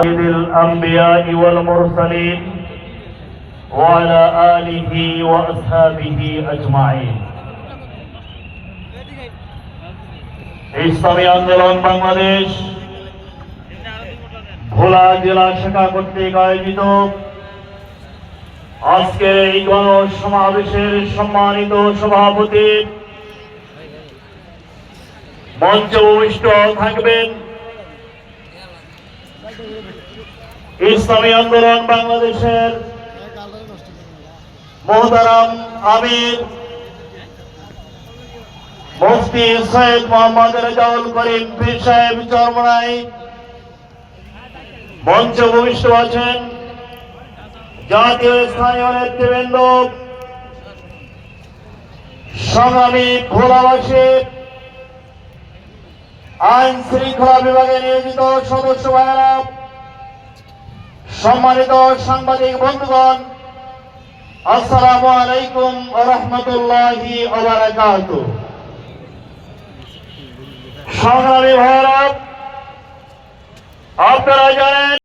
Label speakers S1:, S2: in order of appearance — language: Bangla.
S1: الأنبياء والمرسلين وعلى آله وأصحابه أجمعين। ইসলামী আন্দোলন বাংলাদেশ ভোলা জেলা শাখা কর্তৃক আয়োজিত আজকের এই গণসমাবেশের সম্মানিত সভাপতি মঞ্চে উপবিষ্ট থাকবেন ইসলামী আন্দোলন বাংলাদেশের মোহতারাম আমির মুফতি সৈয়দ মোহাম্মদ রেজাউল করিম পীর সাহেব চরমনাই। মঞ্চে উপবিষ্ট আছেন জাতীয় স্থানীয় নেতৃবৃন্দ, সংগ্রামী ভোলাবাসী, আইন শৃঙ্খলা বিভাগে নিয়োজিত সদস্য ভাইয়েরা, সম্মানিত সাংবাদিক বন্ধুগণ, আসসালামু আলাইকুম ওয়া রাহমাতুল্লাহি ওয়া বারাকাতুহু। সংগ্রামী ভাইয়েরা, আপনারা জানেন